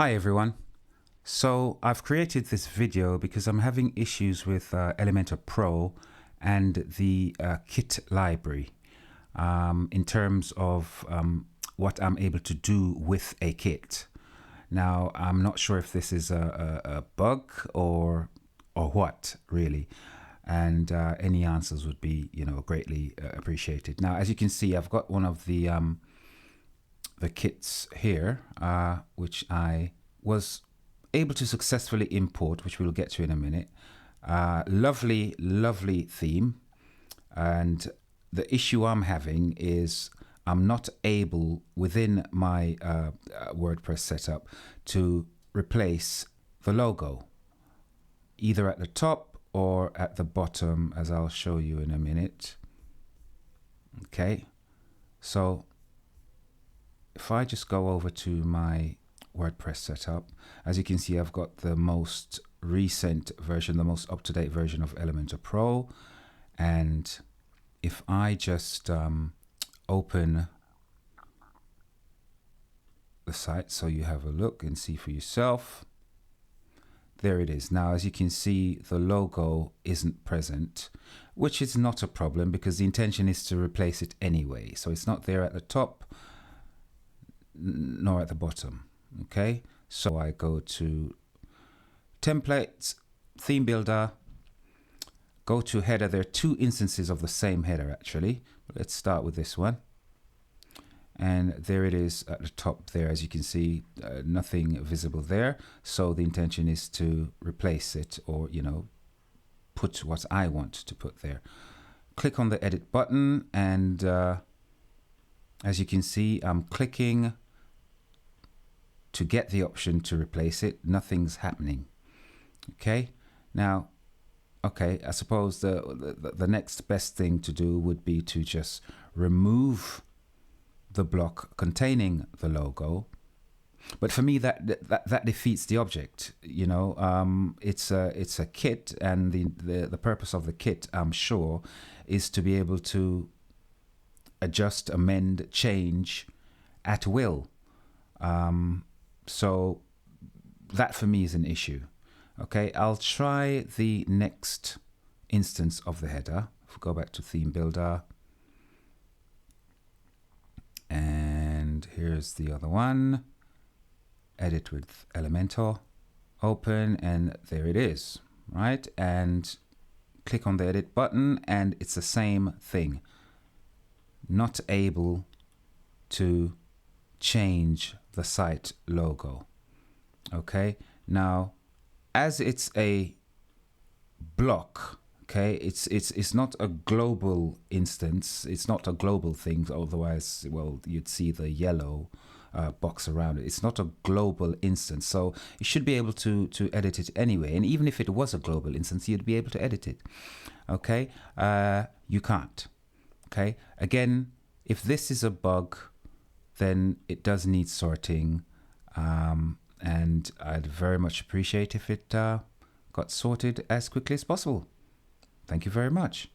Hi everyone. So I've created this video because I'm having issues with Elementor Pro and the kit library in terms of what I'm able to do with a kit. Now I'm not sure if this is a bug or what really, and any answers would be greatly appreciated. Now as you can see, I've got one of the kits here, which I was able to successfully import, which we'll get to in a minute. Lovely theme. And the issue I'm having is I'm not able within my WordPress setup to replace the logo, either at the top or at the bottom, as I'll show you in a minute. Okay, so if I just go over to my WordPress setup, as you can see, I've got the most recent version, the most up-to-date version of Elementor Pro. And if I just open the site so you have a look and see for yourself, there it is. Now, as you can see, the logo isn't present, which is not a problem because the intention is to replace it anyway. So it's not there at the top nor at the bottom. Okay, so I go to templates, theme builder, go to header. There are two instances of the same header actually. Let's start with this one, and there it is at the top there. As you can see, nothing visible there, so the intention is to replace it, or put what I want to put there. Click on the edit button, and as you can see, I'm clicking to get the option to replace it. Nothing's happening. Okay, now, okay, I suppose the next best thing to do would be to just remove the block containing the logo. But for me, that defeats the object. It's a kit, and the purpose of the kit, I'm sure, is to be able to adjust, amend, change at will. So that for me is an issue. Okay, I'll try the next instance of the header. If we go back to theme builder, and here's the other one. Edit with Elementor, open, and there it is, right? And click on the edit button, and it's the same thing. Not able to change the site logo. Okay, now as it's a block, okay, it's not a global instance, it's not a global thing, otherwise, well, you'd see the yellow box around it. It's not a global instance, so you should be able to edit it anyway. And even if it was a global instance, you'd be able to edit it. Okay, you can't. Okay, again, if this is a bug, then it does need sorting, and I'd very much appreciate if it got sorted as quickly as possible. Thank you very much.